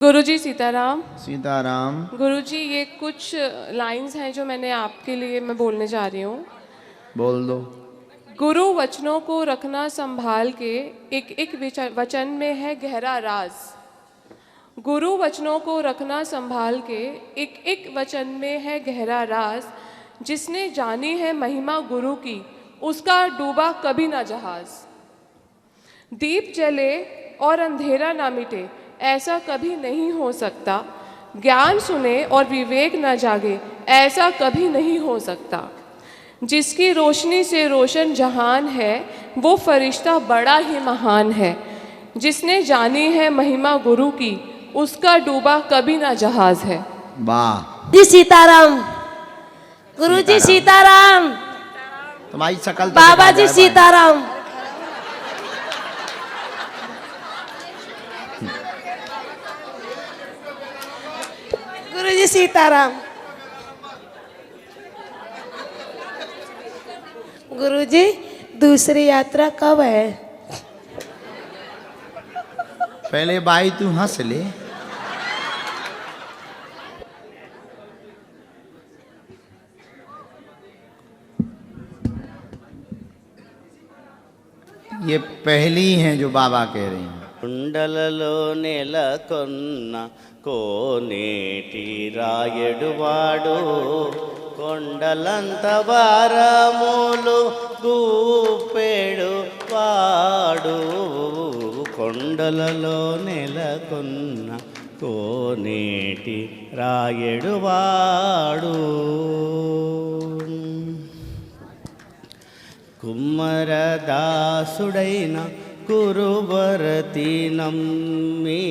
गुरुजी सीताराम। सीताराम। गुरुजी ये कुछ लाइंस हैं जो मैंने आपके लिए मैं बोलने जा रही हूँ। बोल दो। गुरु वचनों को रखना संभाल के, एक एक वचन में है गहरा राज। गुरु वचनों को रखना संभाल के, एक एक वचन में है गहरा राज। जिसने जानी है महिमा गुरु की, उसका डूबा कभी ना जहाज। दीप जले और अंधेरा ना मिटे, ऐसा कभी नहीं हो सकता। ज्ञान सुने और विवेक न जागे, ऐसा कभी नहीं हो सकता। जिसकी रोशनी से रोशन जहान है, वो फरिश्ता बड़ा ही महान है। जिसने जानी है महिमा गुरु की, उसका डूबा कभी ना जहाज है। वाह जी सीताराम। गुरु जी सीताराम। तुम्हारी शकल तो बाबा दिखा जी जाए सीताराम। गुरु जी सीताराम। गुरु जी दूसरी यात्रा कब है? पहले भाई तू हंस ले। ये पहली हैं जो बाबा कह रही हैं। కుండలలో నెలకొన్న కోనేటి రాయడువాడు కొండలంత వారములు గూపెడు వాడు. కొండలలో నెలకొన్న కోనేటి రాయడువాడు. కుమ్మరదాసుడైన కురువరతి నమ్మి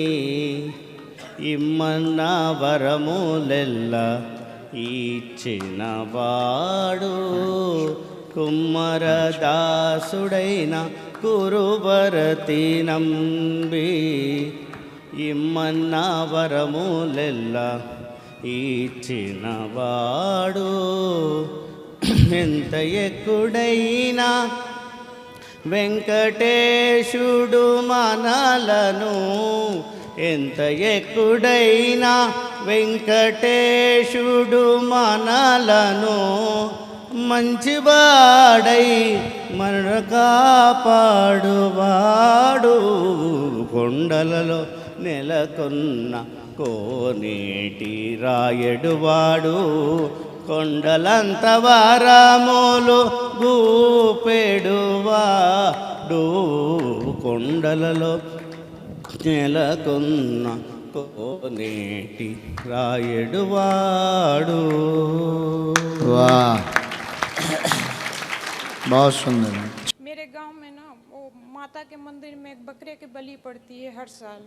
ఇమ్మన్న వరములెల్ల ఇచ్చినవాడు. కుమ్మరదాసుడైన కురువరతి నమ్మి ఇమ్మన్న వరములెల్ల ఇచ్చినవాడు. ఎంత ఎక్కుడైనా వెంకటేశుడు మనలను, ఎంత ఎక్కుడైనా వెంకటేశుడు మనలను మంచివాడై మన కాపాడువాడు. కొండలలో నెలకొన్న కోనేటి రాయడువాడు కొండలంత వారములు గూపెడువాడు. కొండలలో నెలకొన్న కోనేటి రాయడువాడు. वाह बहुत सुंदर है। मेरे गांव में ना वो माता के मंदिर में एक बकरे की बलि पड़ती है हर साल।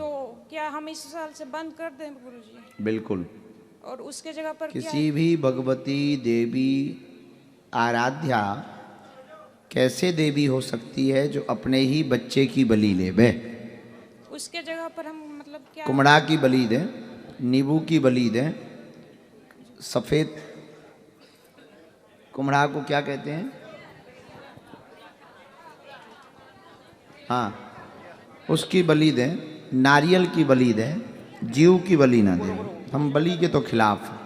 तो क्या हम इस साल से बंद कर दें गुरुजी? बिल्कुल। और उसके जगह पर किसी भी भगवती देवी आराध्या कैसे देवी हो सकती है जो अपने ही बच्चे की बलि ले बे? उसके जगह पर हम मतलब क्या कुमड़ा की बलि दें, नींबू की बलि दें। सफ़ेद कुमड़ा को क्या कहते हैं? हाँ, उसकी बलि दें, नारियल की बलि दें, जीव की बलि ना दें। हम बलि के तो खिलाफ हैं।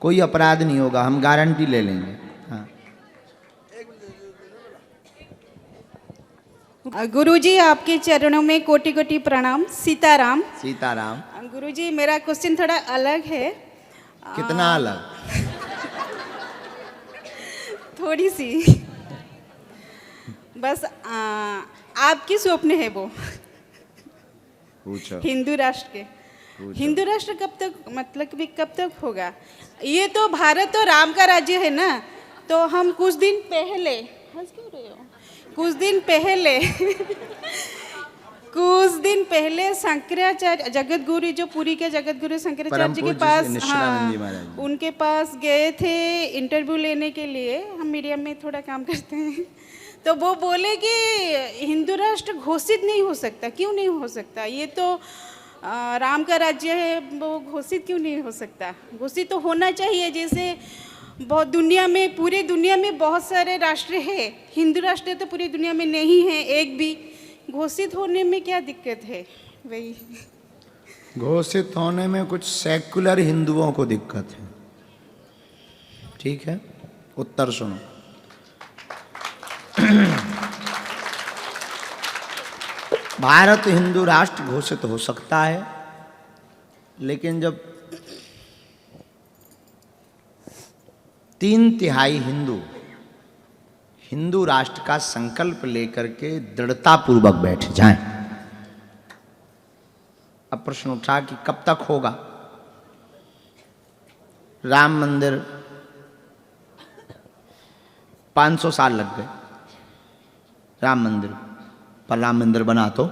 कोई अपराध नहीं होगा, हम गारंटी ले लेंगे। हाँ। गुरुजी आपके चरणों में कोटि कोटि प्रणाम। सीताराम। सीताराम। गुरुजी मेरा क्वेश्चन थोड़ा अलग है। कितना अलग? थोड़ी सी बस आपकी स्वप्न है वो पूछो। हिंदू राष्ट्र के। हिंदू राष्ट्र कब तक मतलब कि कब तक होगा? ये तो भारत तो राम का राज्य है ना। तो हम कुछ दिन पहले हंस क्यों रहे हो? कुछ दिन पहले शंकराचार्य जगत गुरु जो पुरी के जगत गुरु शंकराचार्य जी के पास, हाँ, उनके पास गए थे इंटरव्यू लेने के लिए। हम मीडिया में थोड़ा काम करते हैं। तो वो बोले कि हिंदू राष्ट्र घोषित नहीं हो सकता। क्यों नहीं हो सकता? ये तो राम का राज्य है, वो घोषित क्यों नहीं हो सकता? घोषित तो होना चाहिए। जैसे बहुत दुनिया में, पूरे दुनिया में बहुत सारे राष्ट्र है, हिंदू राष्ट्र तो पूरी दुनिया में नहीं है एक भी। घोषित होने में क्या दिक्कत है? वही घोषित होने में कुछ सेक्युलर हिंदुओं को दिक्कत है। ठीक है, उत्तर सुनो। भारत हिंदू राष्ट्र घोषित हो सकता है, लेकिन जब 3/3 हिंदू राष्ट्र का संकल्प लेकर के दृढ़ता पूर्वक बैठ जाएं। अब प्रश्न उठा कि कब तक होगा। राम मंदिर 500 साल लग गए राम मंदिर पर। राम मंदिर बना तो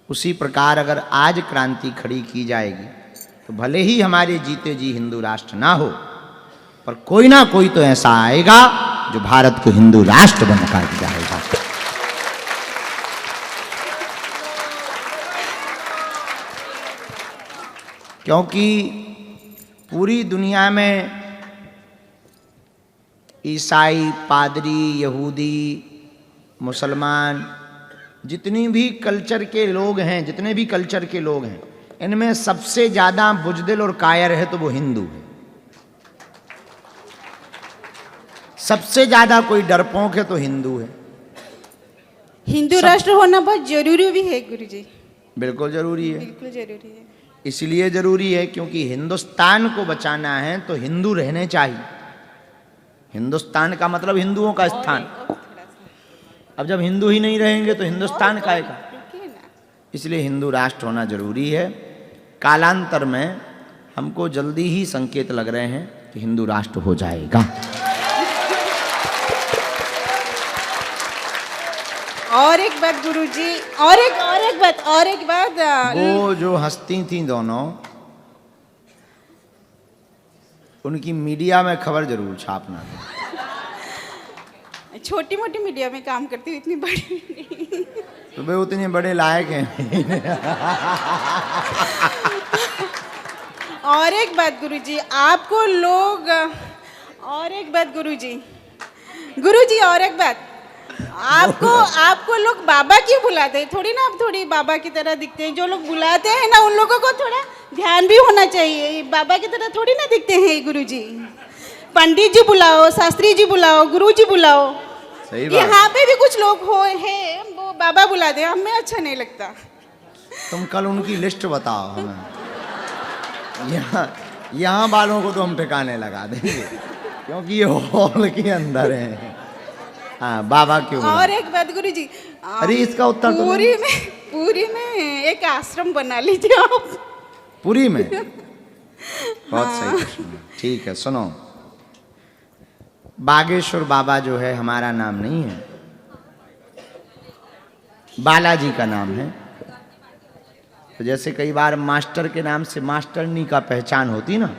उसी प्रकार अगर आज क्रांति खड़ी की जाएगी तो भले ही हमारे जीते जी हिंदू राष्ट्र ना हो, पर कोई ना कोई तो ऐसा आएगा जो भारत को हिंदू राष्ट्र बनकर जाएगा। क्योंकि पूरी दुनिया में ईसाई, पादरी, यहूदी, मुसलमान, जितनी भी कल्चर के लोग हैं, जितने भी कल्चर के लोग हैं, इनमें सबसे ज्यादा बुजदिल और कायर है तो वो हिंदू है। सबसे ज्यादा कोई डरपोक है तो हिंदू है। हिंदू राष्ट्र होना बहुत जरूरी भी है गुरुजी। बिल्कुल जरूरी है। बिल्कुल जरूरी है। इसलिए जरूरी है क्योंकि हिंदुस्तान को बचाना है तो हिंदू रहने चाहिए। हिंदुस्तान का मतलब हिंदुओं का स्थान। अब जब हिंदू ही नहीं रहेंगे तो हिंदुस्तान काएगा। इसलिए हिंदू राष्ट्र होना जरूरी है। कालांतर में हमको जल्दी ही संकेत लग रहे हैं कि हिंदू राष्ट्र हो जाएगा। और एक बात गुरुजी, और एक बात वो जो हस्ती थी दोनों, उनकी मीडिया में खबर जरूर छापना था। छोटी मोटी मीडिया में काम करती हूँ, इतनी बड़ी नहीं। तो वे उतने बड़े लायक हैं। और एक बात गुरुजी, आपको लोग, और एक बात गुरुजी, और एक बात, आपको लोग बाबा क्यों बुलाते हैं? थोड़ी ना आप थोड़ी बाबा की तरह दिखते हैं। जो लोग बुलाते हैं ना, उन लोगों को थोड़ा ध्यान भी होना चाहिए। बाबा की तरह थोड़ी ना दिखते हैं गुरुजी। पंडित जी बुलाओ, शास्त्री जी बुलाओ, गुरु जी बुलाओ। सही बात। यहाँ पे भी कुछ लोग हैं वो बाबा बुलाते हैं, हमें अच्छा नहीं लगता। तुम कल उनकी लिस्ट बताओ हमें। यहाँ वालों को तो हम ठिकाने लगा देंगे, क्योंकि ये हॉल के अंदर है। हाँ, बाबा क्यों? और एक बात गुरुजी, अरे इसका उत्तर तो पूरी में एक आश्रम बना लीजिए आप। पुरी में? बहुत सही प्रश्न है। ठीक है, सुनो। बागेश्वर बाबा जो है हमारा नाम नहीं है, बालाजी का नाम है। तो जैसे कई बार मास्टर के नाम से मास्टरनी का पहचान होती ना,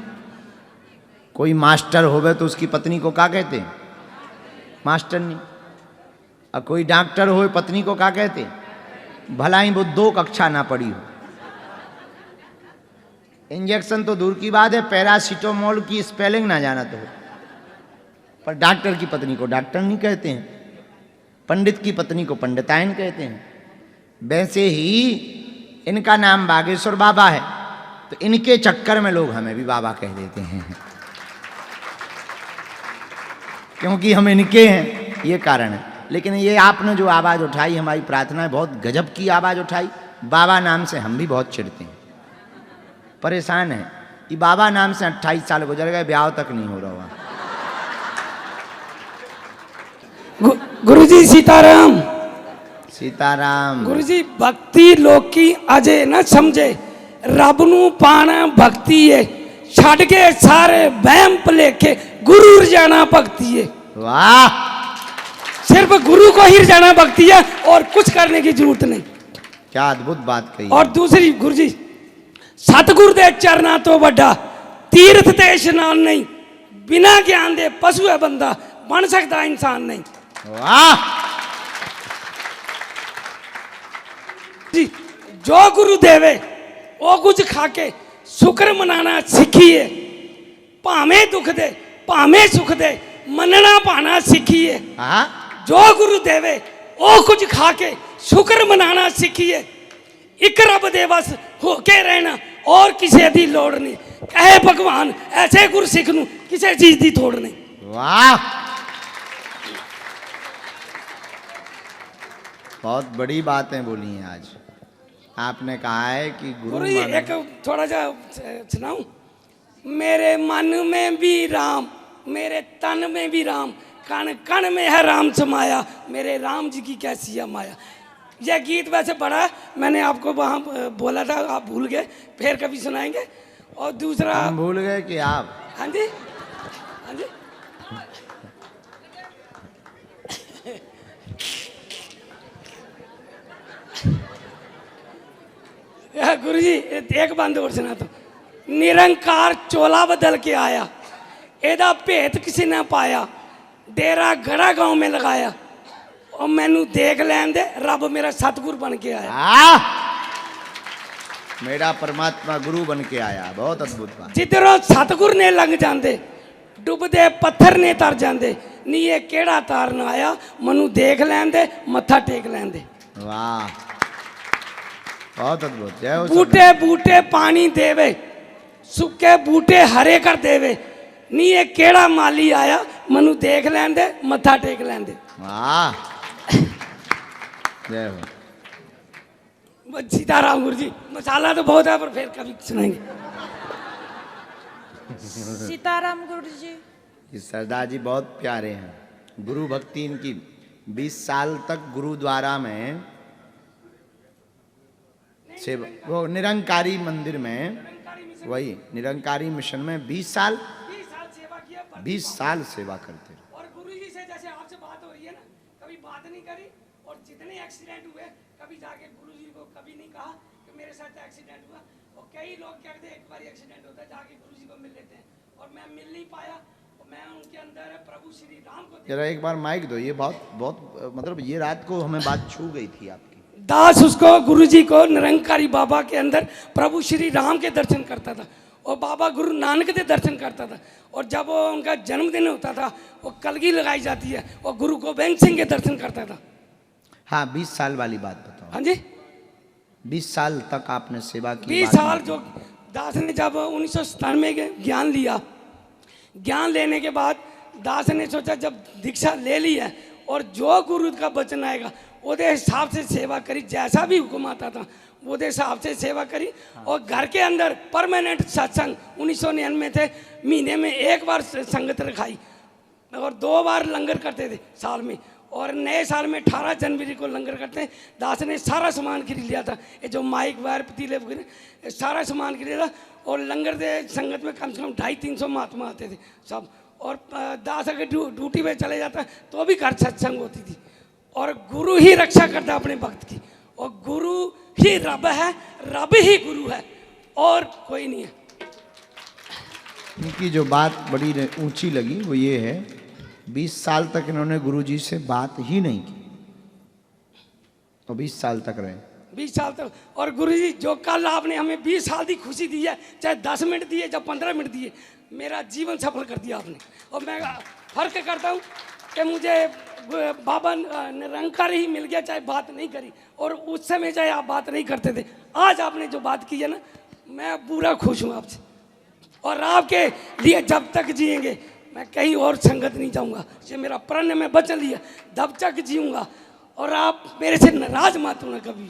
कोई मास्टर होवे तो उसकी पत्नी को क्या कहते हैं? मास्टरनी। और कोई डॉक्टर हो पत्नी को क्या कहते हैं? भला ही वो 2 कक्षा ना पड़ी हो। इंजेक्शन तो दूर की बात है, पैरासीटामोल की स्पेलिंग ना जाना तो हो, पर डॉक्टर की पत्नी को डॉक्टर नहीं कहते हैं, पंडित की पत्नी को पंडितायन कहते हैं। वैसे ही इनका नाम बागेश्वर बाबा है, तो इनके चक्कर में लोग हमें भी बाबा कह देते हैं, क्योंकि हम इनके हैं, ये कारण है। लेकिन ये आपने जो आवाज़ उठाई, हमारी प्रार्थना है, बहुत गजब की आवाज़ उठाई। बाबा नाम से हम भी बहुत चिढ़ते हैं, परेशान हैं कि बाबा नाम से 28 साल गुजर गए, ब्याह तक नहीं हो रहा हुआ। गुरुजी सीताराम। सीताराम। गुरुजी, भक्ति लोग की अजे न समझे, रब नू पाना भक्ति है, छड़ के सारे वहम लेके गुरु जाना भक्ति है। वाह, सिर्फ गुरु को ही जाना भक्ति है और कुछ करने की जरूरत नहीं। क्या अद्भुत बात कही। और दूसरी गुरुजी, सतगुरु दे चरना तो बड़ा तीर्थ ते स्नान नहीं, बिना ज्ञान दे पशु है बंदा, बन सकता इंसान नहीं। वाह जी, जो गुरु देवे वो कुछ खाके शुक्र मनाना सीखिए। भावे दुख दे भावे सुख दे, मनना पाना सीखिए। हाँ, जो गुरु देवे वो कुछ खाके शुक्र मनाना सीखिए। एक रब दे बस होके रहना और किसी दी लोड़ नहीं। कहे भगवान ऐसे गुर सिख नू किसी चीज दी थोड़ नहीं। वाह, बहुत बड़ी बातें बोली हैं आज। आपने कहा है कि गुरु जी एक थोड़ा सा सुनाऊं। मेरे मन में भी राम, मेरे तन में भी राम, कण कण में है राम समाया, मेरे राम जी की कैसी है माया। यह गीत वैसे बड़ा है, मैंने आपको वहाँ बोला था, आप भूल गए, फिर कभी सुनाएंगे। और दूसरा हम भूल गए कि आप। हाँ जी, हाँ जी। गुरु जी एक बात और सुना तो, निरंकार चोला बदल के आया, एदा भेत किसी ने पाया, डेरा गड़ा गांव में लगाया, और मैनू देख लैन दे रब मेरा सतगुरु बन के आया। मेरा परमात्मा गुरु बन के आया, बहुत अद्भुत बात। जिधरों सतगुरु ने लंघ जाते, डुबदे पत्थर ने तर जाते, नी ये केड़ा तारन आया, मनु देख लैन दे मत्था टेक लैन दे। वाह, बहुत अद्भुत। जय हो। बूटे बूटे पानी देवे, सुखे बूटे हरे कर देवे, नी ये केड़ा माली आया, मनु देख लैन दे मत्था टेक लैन दे। वाह, जय हो। सीताराम गुरु जी, मसाला तो बहुत है पर फिर कभी सुनाएंगे। सीताराम गुरु जी। ये सरदार जी बहुत प्यारे हैं। गुरु भक्ति इनकी 20 साल तक गुरुद्वारा में सेवा, वो निरंकारी मंदिर में, वही निरंकारी मिशन में 20 साल सेवा करते। और गुरु जी से जैसे आपसे बात हो रही है ना, कभी बात नहीं करी, और जितने एक्सीडेंट हुए कभी जाके गुरु जी को कभी नहीं कहा कि मेरे साथ एक्सीडेंट हुआ। और कई लोग कहते हैं एक बार एक्सीडेंट होता है जाके गुरु जी को मिल लेते हैं, और मैं मिल नहीं पाया। और मैं उनके अंदर प्रभु श्री राम को जरा एक बार माइक दो। ये बहुत मतलब ये रात को हमें बात छू गई थी आपकी। दास उसको गुरु जी को निरंकारी बाबा के अंदर प्रभु श्री राम के दर्शन करता था, और बाबा गुरु नानक के दर्शन करता था। और जब वो उनका जन्मदिन होता था, वो कलगी लगाई जाती है, और गुरु गोबिंद सिंह के दर्शन करता था। हाँ, 20 साल वाली बात बताओ। हाँ जी, 20 साल तक आपने सेवा की। 20 साल जो दास ने जब 1997 में ज्ञान लिया, ज्ञान लेने के बाद दास ने सोचा जब दीक्षा ले ली है, और जो गुरु का वचन आएगा उसके हिसाब से सेवा करी, जैसा भी हुक्म आता था वो हिसाब से सेवा करी। और घर के अंदर परमानेंट सत्संग 1999 थे, महीने में एक बार संगत रखाई, और 2 बार लंगर करते थे साल में। और नए साल में 18 जनवरी को लंगर करते हैं। दास ने सारा सामान खरीद लिया था, ये जो माइक वायर पतीले वगैरह सारा सामान खरीदा, और लंगर से संगत में कम से कम 250-300 महात्मा आते थे सब। और दास अगर ड्यूटी पे चले जाता तो भी घर सत्संग होती थी। और गुरु ही रक्षा करता है अपने भक्त की, और गुरु ही रब है, रब ही गुरु है, और कोई नहीं है। इनकी जो बात बड़ी ऊंची लगी वो ये है, 20 साल तक इन्होंने गुरुजी से बात ही नहीं की, तो 20 साल तक रहे। 20 साल तक। और गुरुजी जो कल आपने हमें 20 साल की खुशी दी है, चाहे 10 मिनट दिए चाहे 15 मिनट दिए, मेरा जीवन सफल कर दिया आपने। और मैं फर्क करता हूँ कि मुझे बाबा निरंकार ही मिल गया, चाहे बात नहीं करी, और उस समय चाहे आप बात नहीं करते थे। आज आपने जो बात की है ना, मैं पूरा खुश हूँ आपसे। और आपके लिए जब तक जिएंगे मैं कहीं और संगत नहीं जाऊँगा, ये मेरा प्रण में वचन लिया, जब तक जीऊँगा। और आप मेरे से नाराज मत होना कभी,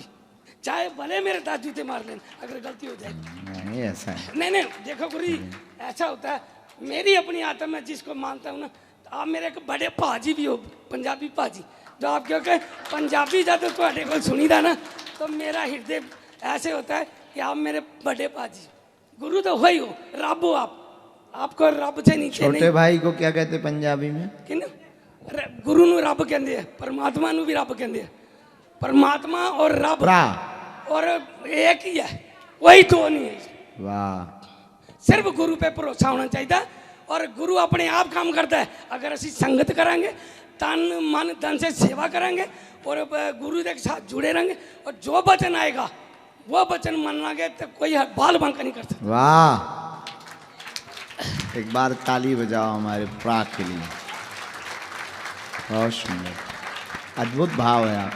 चाहे भले मेरे दांत जूते मार लेना अगर गलती हो जाए। नहीं ऐसा है। नहीं देखो गुरु जी, ऐसा होता है, मेरी अपनी आत्मा में जिसको मानता हूँ ना, आप मेरे एक बड़े भाजी भी हो, पंजाबी भाजी, जो आप क्योंकि पंजाबी जब थोड़े को सुनी था ना, तो मेरा हृदय ऐसे होता है कि आप मेरे बड़े भाजी। गुरु तो वही हो, रब हो आपको रब से नीचे नहीं। छोटे भाई को क्या कहते पंजाबी में? कि गुरु नु रब कहते हैं, परमात्मा नु भी रब कहते हैं। परमात्मा और रब और एक ही है, वही तो नहीं है। वाह, सिर्फ गुरु पे भरोसा होना चाहिए, और गुरु अपने आप काम करता है। अगर असी संगत करांगे, तन मन धन से सेवा करेंगे, और गुरु के साथ जुड़े रहेंगे, और जो वचन आएगा वो वचन मानेंगे, तो कोई बाल बांका नहीं कर सकता। वाह, एक बार ताली बजाओ हमारे प्राग के लिए। बहुत सुंदर, अद्भुत भाव है आप।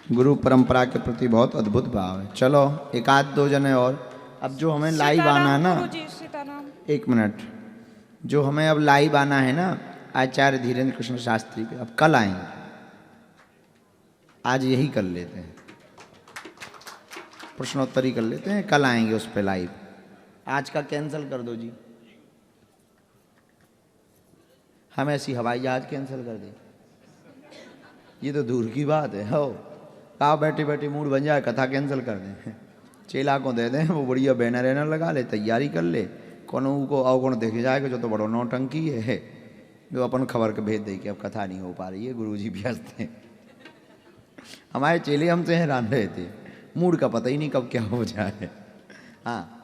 गुरु परंपरा के प्रति बहुत अद्भुत भाव है। चलो एक आध दो जने और। अब जो हमें लाइव आना है ना, गुरुजी सीताराम। एक मिनट, जो हमें अब लाइव आना है ना आचार्य धीरेन्द्र कृष्ण शास्त्री पे, अब कल आएंगे, आज यही कर लेते हैं, प्रश्नोत्तरी कर लेते हैं, कल आएंगे उस पे लाइव। आज का कैंसिल कर दो जी, हम ऐसी हवाई जहाज कैंसिल कर दें, ये तो दूर की बात है। हो कहा बैठे बैठे मूड बन जाए, कथा कैंसिल कर दें, चेला को दे दें, वो बढ़िया बैनर वैनर लगा ले, तैयारी कर ले, कोनो को आओ कौन देखे जाएगा जो तो बड़ो नौटंकी है जो अपन खबर के भेज दे कि अब कथा नहीं हो पा रही है, गुरुजी व्यस्त हैं। हमारे चेले हमसे हैरान रहे थे, मूड का पता ही नहीं कब क्या हो जाए। हाँ